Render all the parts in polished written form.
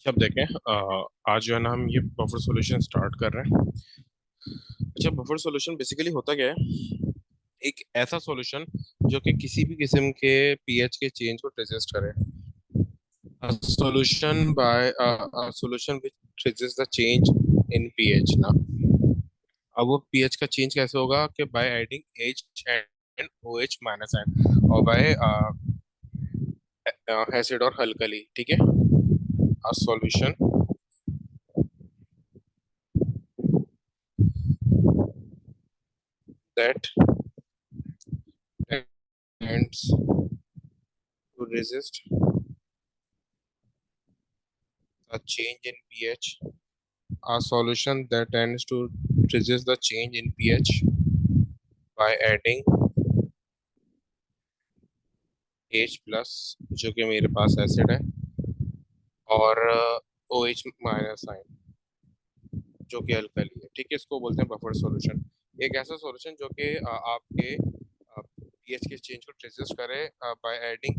अब देखें आज जो है ना हम ये बफर सॉल्यूशन स्टार्ट कर रहे हैं। अच्छा, बफर सॉल्यूशन बेसिकली होता क्या है? एक ऐसा सॉल्यूशन जो कि किसी भी किस्म के पीएच के चेंज को रेजिस्ट करे। Solution by solution which resist the change in pH ना। अब वो पीएच का चेंज कैसे होगा कि by adding H and OH minus माइनस एन और बाय एसिड और अल्कली। ठीक है, a solution that tends to resist a change in pH. A solution that tends to resist the change in pH by adding H plus जो कि मेरे पास acid है और ओ एच माइनस आयन जो कि अल्कली है। ठीक है, इसको बोलते हैं बफर सॉल्यूशन। एक ऐसा सॉल्यूशन जो कि आपके पीएच के चेंज को रेजिस्ट करे बाय एडिंग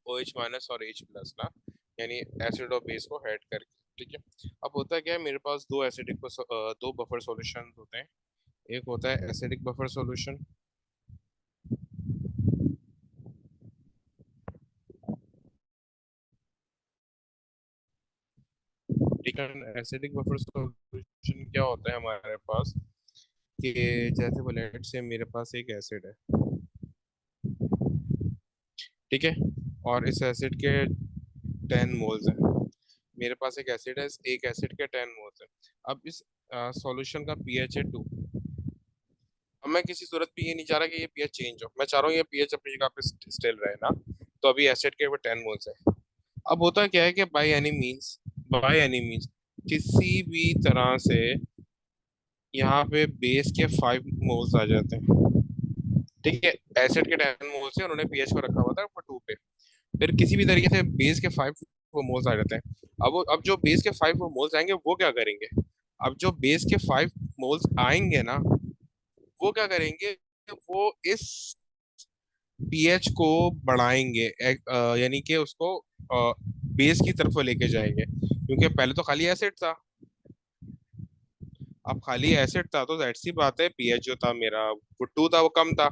ओ एच माइनस और एच प्लस ना, यानी एसिड और बेस को ऐड करके। ठीक है, अब होता क्या है, मेरे पास दो एसिडिक दो बफर सॉल्यूशन होते हैं। एक होता है एसिडिक बफर सॉल्यूशन। ठीक है, एसिडिक बफर सॉल्यूशन क्या होता है हमारे पास कि जैसे वो लेट से मेरे पास एक एसिड है। ठीक है, और इस एसिड के 10 मोल्स हैं। मेरे पास एक एसिड है, एक एसिड के 10 मोल्स है। अब इस सॉल्यूशन का पीएच है 2। अब मैं किसी सूरत पे ये नहीं चाह रहा कि ये पीएच चेंज हो, मैं चाह रहा हूँ ये पीएच अपनी जगह पे स्टिल रहे ना। तो अभी एसिड के वो 10 मोल्स है। अब होता क्या है कि बाय एनी मीन्स किसी भी तरह से यहाँ पे बेस के 5 मोल्स आ जाते हैं। ठीक है, एसिड के 10 मोल्स से उन्होंने पीएच को रखा हुआ था 2 पे। फिर किसी भी तरीके से बेस के 5 मोल्स आ जाते हैं। अब जो बेस के 5 मोल्स आएंगे वो क्या करेंगे? अब जो बेस के 5 मोल्स आएंगे ना, वो क्या करेंगे? वो इस पीएच को बढ़ाएंगे, यानी कि उसको बेस की तरफ लेके जाएंगे, क्योंकि पहले तो खाली एसिड था। अब खाली एसिड था तो जाहिर सी बात है पीएच जो था मेरा वो 2 था, वो कम था।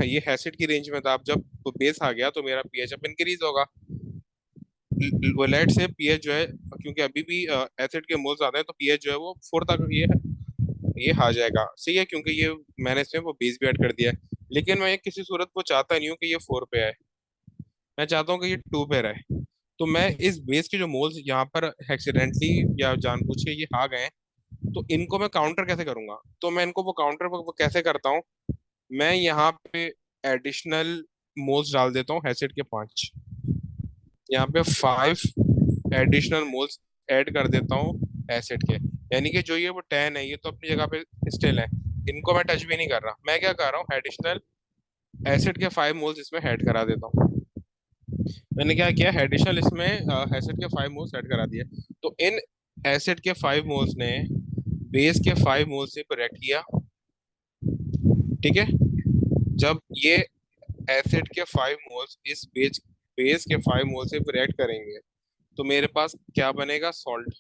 ये एसिड की रेंज में था। अब जब बेस आ गया तो मेरा पीएच अब इंक्रीज होगा। लेट से पीएच जो है, क्योंकि अभी भी एसिड के मोल्स आते हैं, तो पीएच जो है वो 4 तक ये आ जाएगा। सही है, क्योंकि ये मैंने इसमें वो बेस भी ऐड कर दिया है। लेकिन मैं किसी सूरत को चाहता नहीं हूँ कि ये 4 पे आए, मैं चाहता हूँ कि ये 2 पे रहे। तो मैं इस बेस के जो मोल्स यहाँ पर एक्सीडेंटली या जानबूझ के ये आ गए हैं, तो इनको मैं काउंटर कैसे करूंगा? तो मैं इनको वो काउंटर वो कैसे करता हूँ, मैं यहाँ पे एडिशनल मोल्स डाल देता हूँ एसिड के 5। यहाँ पे 5 एडिशनल मोल्स ऐड कर देता हूँ एसिड के। यानी कि जो ये वो 10 है, ये तो अपनी जगह पे स्टिल है, इनको मैं टच भी नहीं कर रहा। मैं क्या कर रहा हूँ, एडिशनल एसिड के 5 मोल्स इसमें ऐड करा देता हूँ। मैंने क्या किया, एडिशनल इसमें एसिड के 5 मोल्स ऐड करा दिए। तो इन एसिड के 5 मोल्स ने बेस के 5 मोल्स से रिएक्ट किया। ठीक है, जब ये एसिड के 5 मोल्स इस बेस बेस के 5 मोल से रिएक्ट करेंगे, तो मेरे पास क्या बनेगा, सॉल्ट।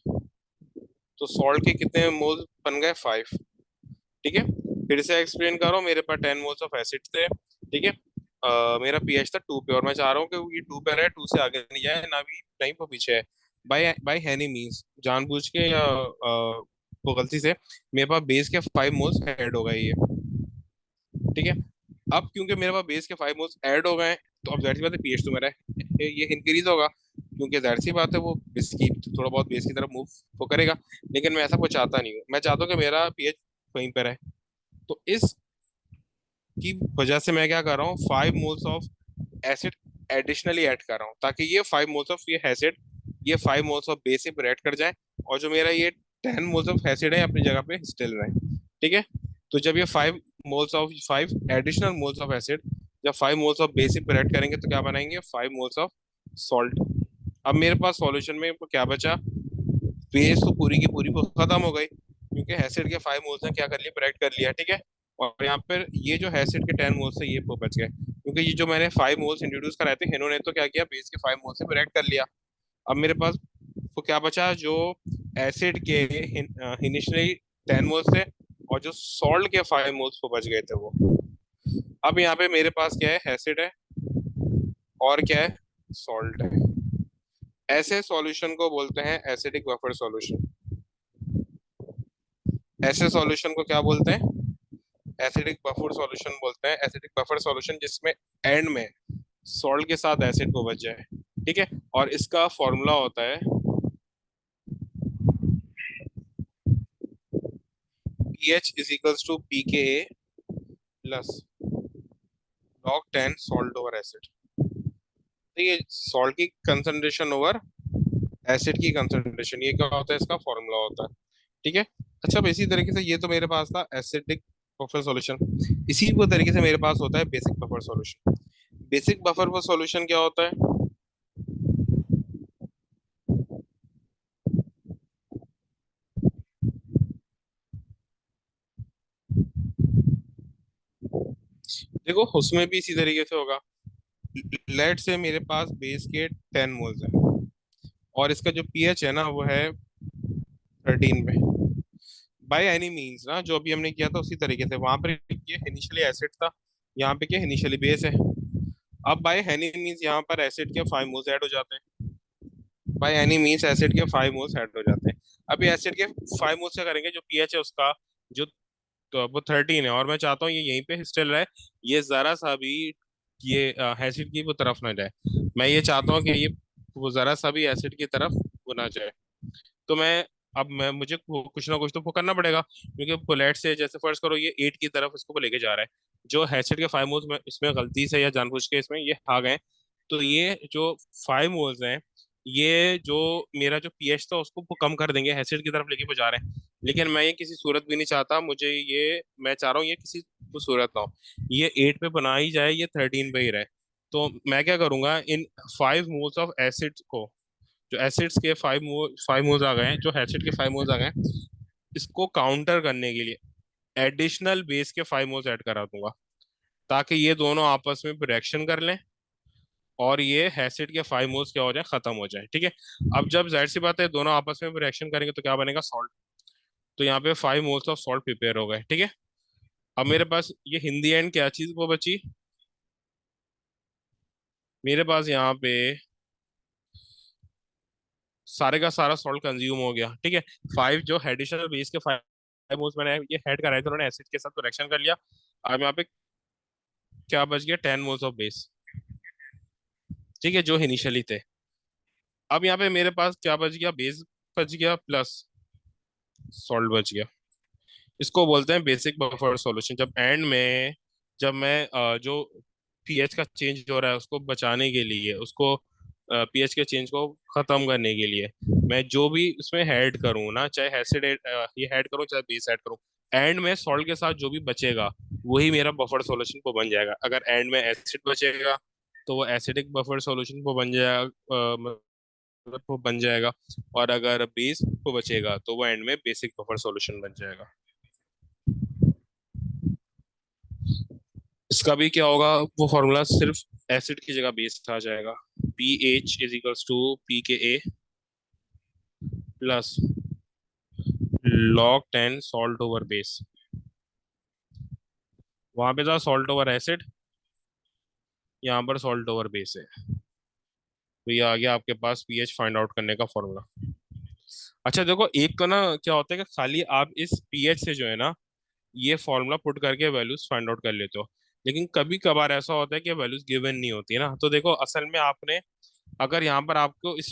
तो सॉल्ट के कितने मोल्स बन गए, 5। ठीक है, फिर से एक्सप्लेन कर रहा हूँ, मेरे पास 10 मोल्स ऑफ एसिड थे। ठीक है, मेरा पीएच था 2 पे, और मैं चाह रहा हूँ कि ये 2 पे रहे, 2 से आगे नहीं जाए, ना भी कहीं पर पीछे है। बाय बाय एनी मीन्स, जानबूझ के या वो गलती से मेरे पास बेस के 5 मोल्स ऐड हो गए ये। ठीक है, अब क्योंकि मेरे पास बेस के 5 मोल्स ऐड हो गए हैं, तो अब जाहिर सी बात है पीएच तो मेरा ये इंक्रीज होगा, क्योंकि जाहिर सी बात है वो बेस की थोड़ा बहुत बेस की तरफ मूव वो करेगा। लेकिन मैं ऐसा कुछ चाहता नहीं हूँ, मैं चाहता हूँ कि मेरा पीएच वहीं पर है। तो इस की वजह से मैं क्या कर रहा हूँ, 5 moles of acid additionally add कर रहा हूँ, ताकि ये 5 मोल्स ऑफ ये एसिड ये 5 मोल्स ऑफ बेस पे ऐड कर जाए, और जो मेरा ये 10 मोल्स ऑफ एसिड है अपनी जगह पे स्टिल रहे। ठीक है, तो जब ये 5 एडिशनल मोल्स ऑफ एसिड जब 5 मोल्स ऑफ बेस पे ऐड करेंगे, तो क्या बनाएंगे, 5 मोल्स ऑफ सॉल्ट। अब मेरे पास सॉल्यूशन में क्या बचा, बेस तो पूरी की पूरी खत्म हो गई, क्योंकि एसिड के 5 मोल्स ने क्या कर लिया, ब्रेक कर लिया। ठीक है, और यहाँ पर ये जो एसिड के 10 मोल्स है ये बच गए, क्योंकि ये जो मैंने 5 मोल्स इंट्रोड्यूस कराए थे, इन्होंने तो क्या किया, बेस के 5 मोल्स से ब्रेक कर लिया। अब मेरे पास तो क्या बचा, जो एसिड के इनिशियली 10 मोल्स थे और जो सॉल्ट के 5 मोल्स वो बच गए थे वो। अब यहाँ पे मेरे पास क्या है, एसिड है और क्या है, सॉल्ट है। ऐसे सॉल्यूशन को बोलते हैं एसिडिक बफर सॉल्यूशन। ऐसे सॉल्यूशन को क्या बोलते हैं, एसिडिक बफर सॉल्यूशन बोलते हैं। एसिडिक बफर सॉल्यूशन जिसमें एंड में सॉल्ट के साथ एसिड को बच जाए। ठीक है। और इसका फॉर्मूला होता है pH is equals to pKa plus log 10 salt over acid. तो ये सॉल्ट की कंसंट्रेशन ओवर एसिड की कंसंट्रेशन, ये क्या होता है, इसका फॉर्मूला होता है। ठीक है। अच्छा, अब इसी तरीके से ये तो मेरे पास था एसिडिक बफर सॉल्यूशन। इसी को तरीके से मेरे पास होता है basic buffer solution. Basic buffer solution क्या होता है, देखो उसमें भी इसी तरीके से होगा। लेट से मेरे पास बेस के 10 मोल्स है और इसका जो पीएच है ना वो है 13 पे। बाय एनी मीन्स ना, जो अभी हमने किया था उसी तरीके से, वहां पर ये इनिशियली एसिड था, यहाँ पे क्या इनिशियली बेस है। अब बाय एनी मीन्स यहाँ पर एसिड के 5 मोल्स ऐड हो जाते हैं। बाय एनी मीन्स एसिड के 5 मोल्स ऐड हो जाते हैं। अभी एसिड के 5 मोल्स क्या करेंगे, जो पीएच है उसका, जो तो वो 13 है और मैं चाहता हूँ ये यहीं पे स्टिल रहे, ये जरा सा भी ये एसिड की वो तरफ ना जाए। मैं ये चाहता हूँ कि ये वो जरा सा भी एसिड की तरफ वो ना जाए। तो मैं मुझे कुछ ना कुछ तो वो करना पड़ेगा, क्योंकि बुलेट से जैसे फर्ज करो ये 8 की तरफ इसको लेके जा रहा है, जो एसिड के 5 मोल्स में इसमें गलती से या जानबूझ के इसमें ये आ गए, तो ये जो 5 मोल्स हैं, ये जो मेरा जो पीएच था उसको वो कम कर देंगे, एसिड की तरफ लेके वो जा रहे हैं। लेकिन मैं ये किसी सूरत भी नहीं चाहता, मुझे ये मैं चाह रहा हूँ ये किसी को सूरत ना हो, ये 8 पे बना ही जाए, ये 13 पे ही रहे। तो मैं क्या करूंगा, इन 5 मोल्स ऑफ एसिड को, जो एसिड्स के 5 मोल्स आ गए हैं, जो एसिड के 5 मोल्स आ गए हैं, इसको काउंटर करने के लिए एडिशनल बेस के 5 मोल्स ऐड करा दूंगा, ताकि ये दोनों आपस में रिएक्शन कर लें और ये एसिड के 5 मोल्स क्या हो जाए, खत्म हो जाए। ठीक है। अब जब जाहिर सी बात है दोनों आपस में रिएक्शन करेंगे तो क्या बनेगा, सॉल्ट। तो यहाँ पे 5 मोल्स ऑफ सॉल्ट प्रिपेयर हो गए। ठीक है। अब मेरे पास ये हिंदी एंड क्या चीज वो बची, मेरे पास यहाँ पे सारे का सारा सॉल्ट कंज्यूम हो गया। ठीक है। फाइव जो एडिशनल बेस के 5 मोल्स मैंने ये ऐड कराए थे, उन्होंने एसिड के साथ रिएक्शन कर लिया। अब यहाँ पे क्या बच गया, 10 मोल्स ऑफ बेस। ठीक है, जो इनिशियली थे। अब यहाँ पे मेरे पास क्या बच गया, बेस बच गया प्लस सॉल्ट बच गया। इसको बोलते हैं बेसिक बफर सॉल्यूशन। जब एंड में, जब मैं जो पीएच का चेंज हो रहा है उसको बचाने के लिए, उसको पीएच के चेंज को खत्म करने के लिए, मैं जो भी उसमें ऐड करूँ ना, चाहे एसिड ये ऐड करूँ चाहे बेस ऐड करूँ, एंड में सॉल्ट के साथ जो भी बचेगा वही मेरा बफर सॉल्यूशन को बन जाएगा। अगर एंड में एसिड बचेगा तो वो एसिडिक बफर सॉल्यूशन को बन जाएगा, मतलब वो बन जाएगा। और अगर बेस को बचेगा तो वो एंड में बेसिक बफर सॉल्यूशन बन जाएगा। इसका भी क्या होगा, वो फॉर्मूला सिर्फ एसिड की जगह बेस आ जाएगा। P H is equals to P K A plus log 10 salt over base. वहां पे था सॉल्ट ओवर एसिड, यहाँ पर सॉल्ट ओवर बेस है। तो ये आ गया आपके पास पीएच फाइंड आउट करने का फॉर्मूला। अच्छा देखो, एक तो ना क्या होता है कि खाली आप इस पीएच से जो है ना ये फॉर्मूला पुट करके वैल्यूज फाइंड आउट कर लेते हो, लेकिन कभी कभार ऐसा होता है कि वैल्यूज गिवन नहीं होती है ना। तो देखो असल में आपने, अगर यहाँ पर आपको इस